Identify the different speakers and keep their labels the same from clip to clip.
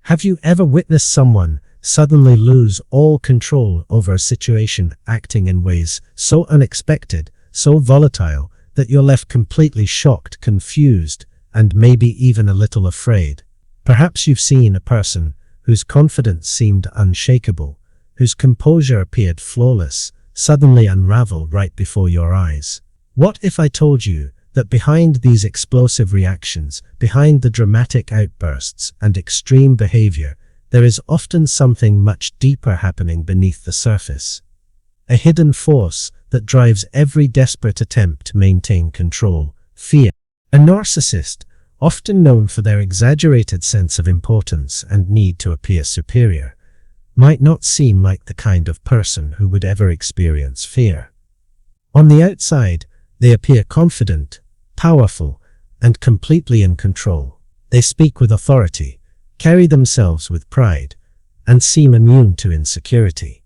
Speaker 1: Have you ever witnessed someone suddenly lose all control over a situation, acting in ways so unexpected, so volatile, that you're left completely shocked, confused, and maybe even a little afraid? Perhaps you've seen a person whose confidence seemed unshakable, whose composure appeared flawless, suddenly unravel right before your eyes. What if I told you that behind these explosive reactions, behind the dramatic outbursts and extreme behavior, there is often something much deeper happening beneath the surface? A hidden force that drives every desperate attempt to maintain control: fear. A narcissist, often known for their exaggerated sense of importance and need to appear superior, might not seem like the kind of person who would ever experience fear. On the outside, they appear confident, powerful, and completely in control. They speak with authority, carry themselves with pride, and seem immune to insecurity.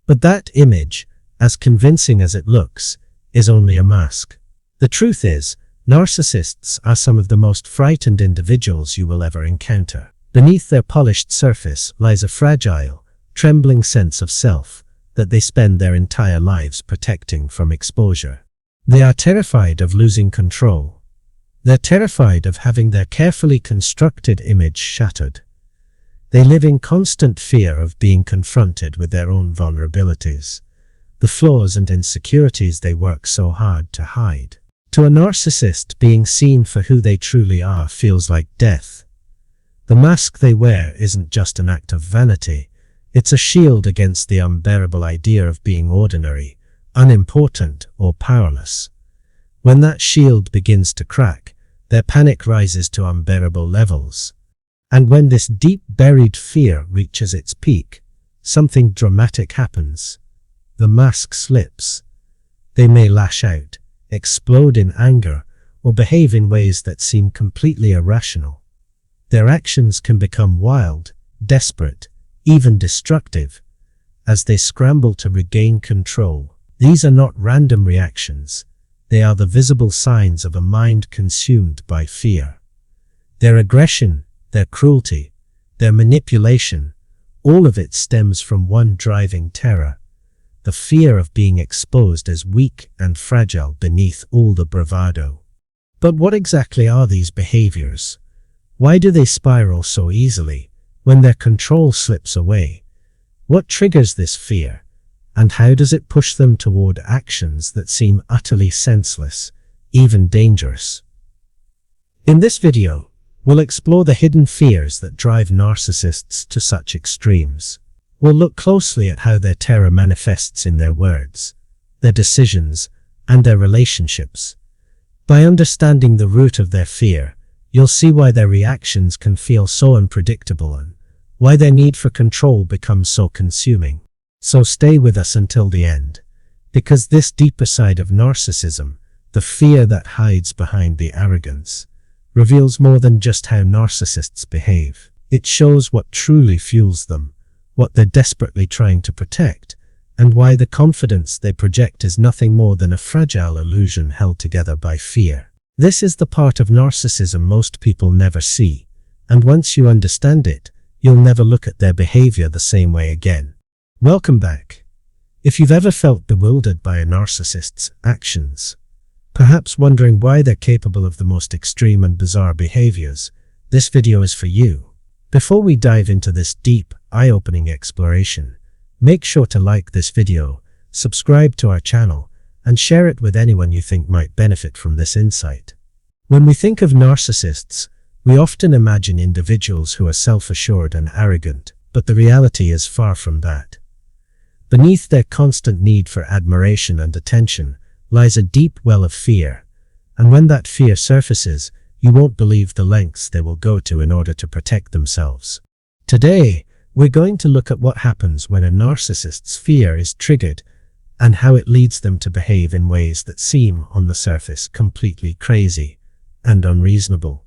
Speaker 1: But that image, as convincing as it looks, is only a mask. The truth is, narcissists are some of the most frightened individuals you will ever encounter. Beneath their polished surface lies a fragile, trembling sense of self that they spend their entire lives protecting from exposure. They are terrified of losing control. They're terrified of having their carefully constructed image shattered. They live in constant fear of being confronted with their own vulnerabilities, the flaws and insecurities they work so hard to hide. To a narcissist, being seen for who they truly are feels like death. The mask they wear isn't just an act of vanity, it's a shield against the unbearable idea of being ordinary, unimportant, or powerless. When that shield begins to crack, their panic rises to unbearable levels. And when this deep buried fear reaches its peak, something dramatic happens. The mask slips. They may lash out, explode in anger, or behave in ways that seem completely irrational. Their actions can become wild, desperate, even destructive, as they scramble to regain control. These are not random reactions. They are the visible signs of a mind consumed by fear. Their aggression, their cruelty, their manipulation, all of it stems from one driving terror: the fear of being exposed as weak and fragile beneath all the bravado. But what exactly are these behaviors? Why do they spiral so easily when their control slips away? What triggers this fear? And how does it push them toward actions that seem utterly senseless, even dangerous? In this video, we'll explore the hidden fears that drive narcissists to such extremes. We'll look closely at how their terror manifests in their words, their decisions, and their relationships. By understanding the root of their fear, you'll see why their reactions can feel so unpredictable and why their need for control becomes so consuming. So stay with us until the end, because this deeper side of narcissism, the fear that hides behind the arrogance, reveals more than just how narcissists behave. It shows what truly fuels them, what they're desperately trying to protect, and why the confidence they project is nothing more than a fragile illusion held together by fear. This is the part of narcissism most people never see, and once you understand it, you'll never look at their behavior the same way again. Welcome back. If you've ever felt bewildered by a narcissist's actions, perhaps wondering why they're capable of the most extreme and bizarre behaviors, this video is for you. Before we dive into this deep, eye-opening exploration, make sure to like this video, subscribe to our channel, and share it with anyone you think might benefit from this insight. When we think of narcissists, we often imagine individuals who are self-assured and arrogant, but the reality is far from that. Beneath their constant need for admiration and attention lies a deep well of fear, and when that fear surfaces, you won't believe the lengths they will go to in order to protect themselves. Today, we're going to look at what happens when a narcissist's fear is triggered and how it leads them to behave in ways that seem, on the surface, completely crazy and unreasonable.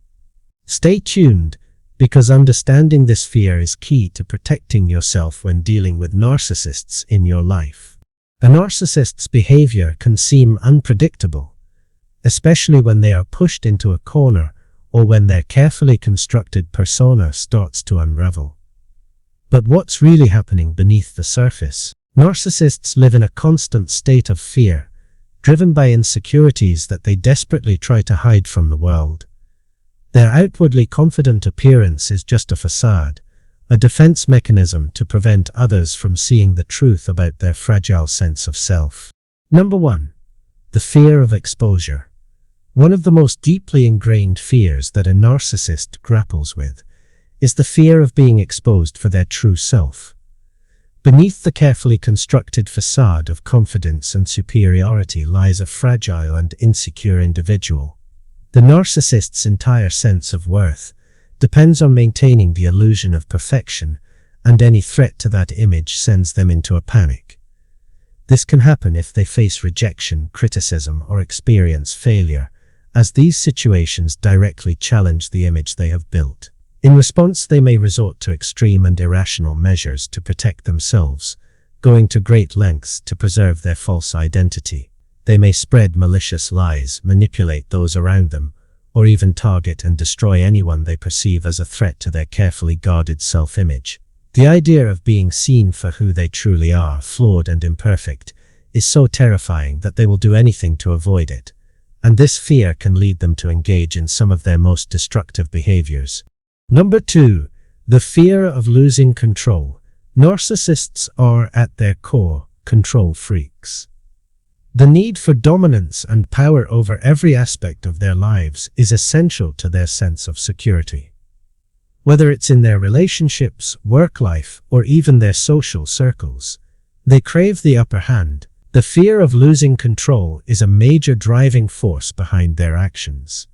Speaker 1: Stay tuned, because understanding this fear is key to protecting yourself when dealing with narcissists in your life. A narcissist's behavior can seem unpredictable, especially when they are pushed into a corner or when their carefully constructed persona starts to unravel. But what's really happening beneath the surface? Narcissists live in a constant state of fear, driven by insecurities that they desperately try to hide from the world. Their outwardly confident appearance is just a facade, a defense mechanism to prevent others from seeing the truth about their fragile sense of self. Number 1. The fear of exposure. One of the most deeply ingrained fears that a narcissist grapples with is the fear of being exposed for their true self. Beneath the carefully constructed facade of confidence and superiority lies a fragile and insecure individual. The narcissist's entire sense of worth depends on maintaining the illusion of perfection, and any threat to that image sends them into a panic. This can happen if they face rejection, criticism, or experience failure, as these situations directly challenge the image they have built. In response, they may resort to extreme and irrational measures to protect themselves, going to great lengths to preserve their false identity. They may spread malicious lies, manipulate those around them, or even target and destroy anyone they perceive as a threat to their carefully guarded self-image. The idea of being seen for who they truly are, flawed and imperfect, is so terrifying that they will do anything to avoid it, and this fear can lead them to engage in some of their most destructive behaviors. Number 2. The fear of losing control. Narcissists are, at their core, control freaks. The need for dominance and power over every aspect of their lives is essential to their sense of security. Whether it's in their relationships, work life, or even their social circles, they crave the upper hand. The fear of losing control is a major driving force behind their actions.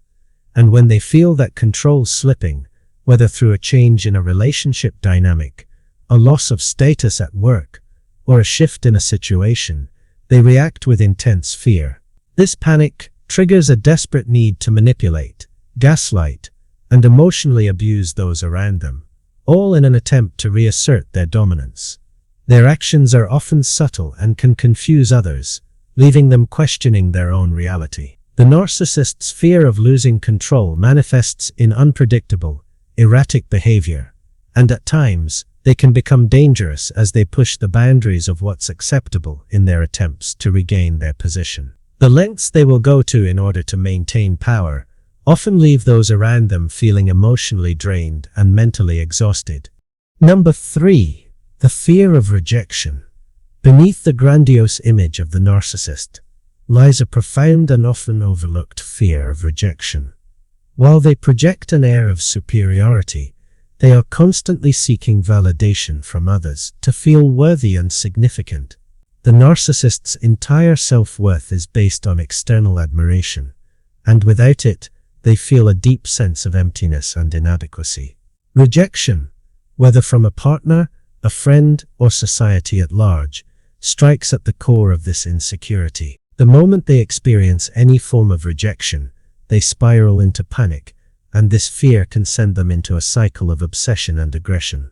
Speaker 1: And when they feel that control slipping, whether through a change in a relationship dynamic, a loss of status at work, or a shift in a situation, they react with intense fear. This panic triggers a desperate need to manipulate, gaslight, and emotionally abuse those around them, all in an attempt to reassert their dominance. Their actions are often subtle and can confuse others, leaving them questioning their own reality. The narcissist's fear of losing control manifests in unpredictable, erratic behavior, and at times, they can become dangerous as they push the boundaries of what's acceptable in their attempts to regain their position. The lengths they will go to in order to maintain power often leave those around them feeling emotionally drained and mentally exhausted. Number 3. The fear of rejection. Beneath the grandiose image of the narcissist lies a profound and often overlooked fear of rejection. While they project an air of superiority, they are constantly seeking validation from others to feel worthy and significant. The narcissist's entire self-worth is based on external admiration, and without it, they feel a deep sense of emptiness and inadequacy. Rejection, whether from a partner, a friend, or society at large, strikes at the core of this insecurity. The moment they experience any form of rejection, they spiral into panic, and this fear can send them into a cycle of obsession and aggression.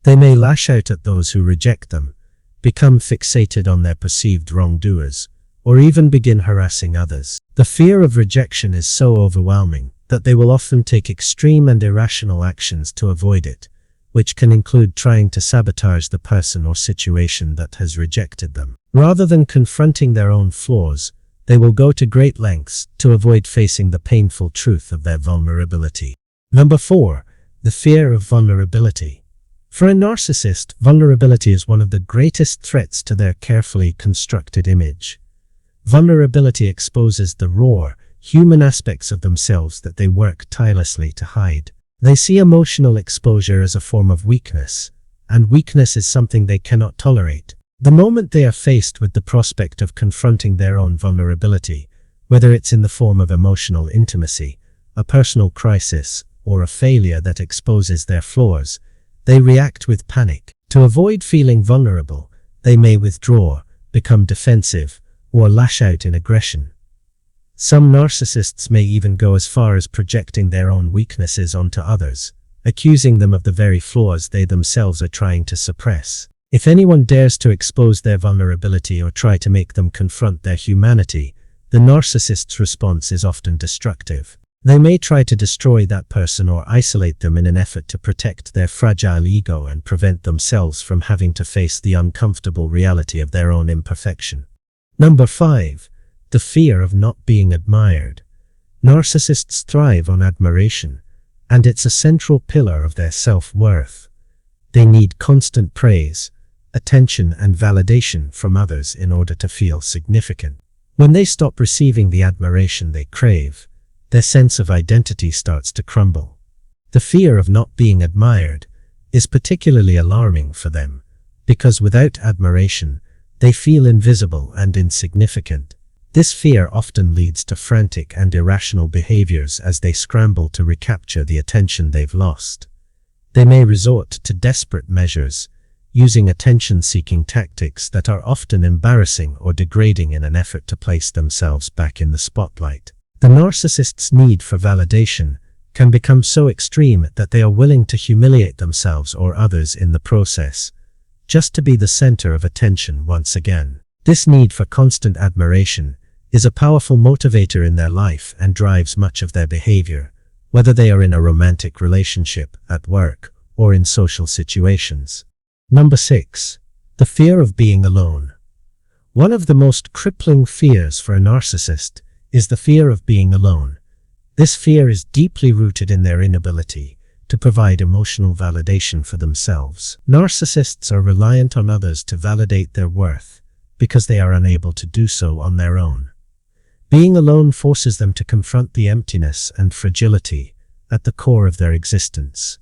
Speaker 1: They may lash out at those who reject them, become fixated on their perceived wrongdoers, or even begin harassing others. The fear of rejection is so overwhelming that they will often take extreme and irrational actions to avoid it, which can include trying to sabotage the person or situation that has rejected them. Rather than confronting their own flaws, they will go to great lengths to avoid facing the painful truth of their vulnerability. Number 4. The fear of vulnerability. For a narcissist, vulnerability is one of the greatest threats to their carefully constructed image. Vulnerability exposes the raw, human aspects of themselves that they work tirelessly to hide. They see emotional exposure as a form of weakness, and weakness is something they cannot tolerate. The moment they are faced with the prospect of confronting their own vulnerability, whether it's in the form of emotional intimacy, a personal crisis, or a failure that exposes their flaws, they react with panic. To avoid feeling vulnerable, they may withdraw, become defensive, or lash out in aggression. Some narcissists may even go as far as projecting their own weaknesses onto others, accusing them of the very flaws they themselves are trying to suppress. If anyone dares to expose their vulnerability or try to make them confront their humanity, the narcissist's response is often destructive. They may try to destroy that person or isolate them in an effort to protect their fragile ego and prevent themselves from having to face the uncomfortable reality of their own imperfection. Number 5. The fear of not being admired. Narcissists thrive on admiration, and it's a central pillar of their self-worth. They need constant praise, attention, and validation from others in order to feel significant. When they stop receiving the admiration they crave, their sense of identity starts to crumble. The fear of not being admired is particularly alarming for them, because without admiration, they feel invisible and insignificant. This fear often leads to frantic and irrational behaviors as they scramble to recapture the attention they've lost. They may resort to desperate measures, using attention-seeking tactics that are often embarrassing or degrading in an effort to place themselves back in the spotlight. The narcissist's need for validation can become so extreme that they are willing to humiliate themselves or others in the process, just to be the center of attention once again. This need for constant admiration is a powerful motivator in their life and drives much of their behavior, whether they are in a romantic relationship, at work, or in social situations. Number 6. The fear of being alone. One of the most crippling fears for a narcissist is the fear of being alone. This fear is deeply rooted in their inability to provide emotional validation for themselves. Narcissists are reliant on others to validate their worth because they are unable to do so on their own. Being alone forces them to confront the emptiness and fragility at the core of their existence.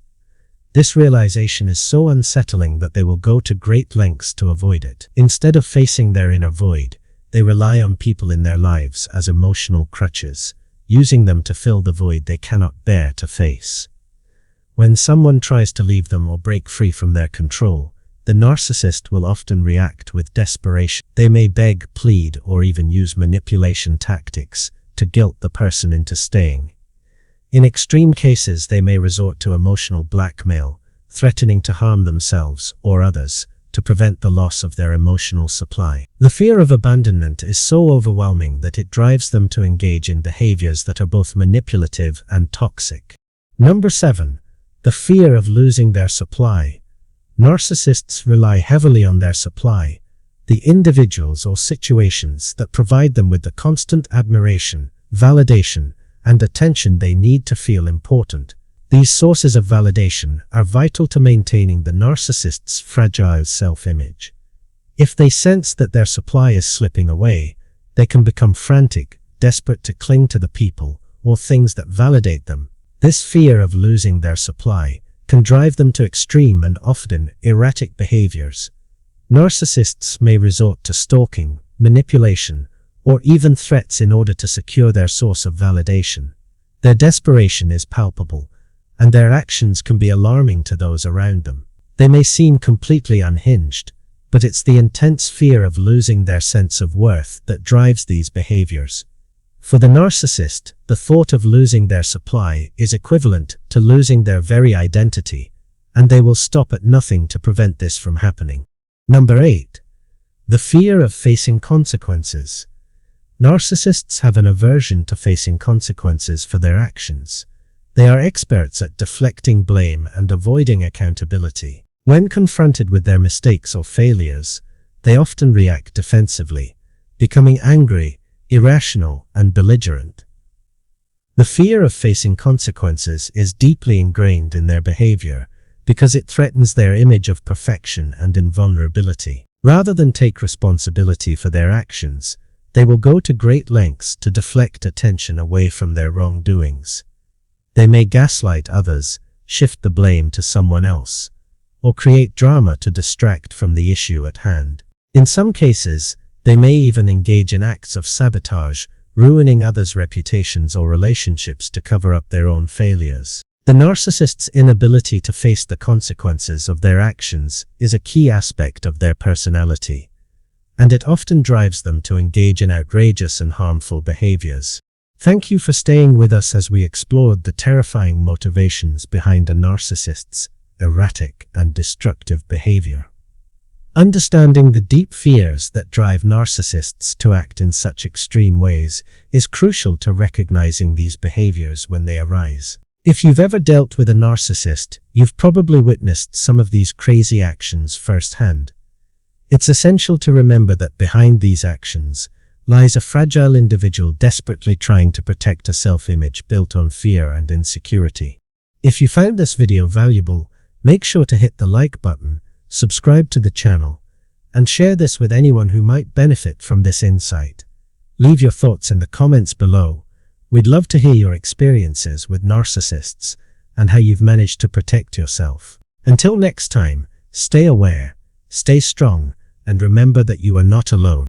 Speaker 1: This realization is so unsettling that they will go to great lengths to avoid it. Instead of facing their inner void, they rely on people in their lives as emotional crutches, using them to fill the void they cannot bear to face. When someone tries to leave them or break free from their control, the narcissist will often react with desperation. They may beg, plead, or even use manipulation tactics to guilt the person into staying. In extreme cases, they may resort to emotional blackmail, threatening to harm themselves or others to prevent the loss of their emotional supply. The fear of abandonment is so overwhelming that it drives them to engage in behaviors that are both manipulative and toxic. Number 7. The fear of losing their supply. Narcissists rely heavily on their supply, the individuals or situations that provide them with the constant admiration, validation, and attention they need to feel important. These sources of validation are vital to maintaining the narcissist's fragile self-image. If they sense that their supply is slipping away, they can become frantic, desperate to cling to the people or things that validate them. This fear of losing their supply can drive them to extreme and often erratic behaviors. Narcissists may resort to stalking, manipulation, or even threats in order to secure their source of validation. Their desperation is palpable, and their actions can be alarming to those around them. They may seem completely unhinged, but it's the intense fear of losing their sense of worth that drives these behaviors. For the narcissist, the thought of losing their supply is equivalent to losing their very identity, and they will stop at nothing to prevent this from happening. Number 8. The fear of facing consequences. Narcissists have an aversion to facing consequences for their actions. They are experts at deflecting blame and avoiding accountability. When confronted with their mistakes or failures, they often react defensively, becoming angry, irrational, and belligerent. The fear of facing consequences is deeply ingrained in their behavior because it threatens their image of perfection and invulnerability. Rather than take responsibility for their actions, they will go to great lengths to deflect attention away from their wrongdoings. They may gaslight others, shift the blame to someone else, or create drama to distract from the issue at hand. In some cases, they may even engage in acts of sabotage, ruining others' reputations or relationships to cover up their own failures. The narcissist's inability to face the consequences of their actions is a key aspect of their personality, and it often drives them to engage in outrageous and harmful behaviors. Thank you for staying with us as we explored the terrifying motivations behind a narcissist's erratic and destructive behavior. Understanding the deep fears that drive narcissists to act in such extreme ways is crucial to recognizing these behaviors when they arise. If you've ever dealt with a narcissist, you've probably witnessed some of these crazy actions firsthand. It's essential to remember that behind these actions lies a fragile individual desperately trying to protect a self-image built on fear and insecurity. If you found this video valuable, make sure to hit the like button, subscribe to the channel, and share this with anyone who might benefit from this insight. Leave your thoughts in the comments below. We'd love to hear your experiences with narcissists and how you've managed to protect yourself. Until next time, stay aware, stay strong, and remember that you are not alone.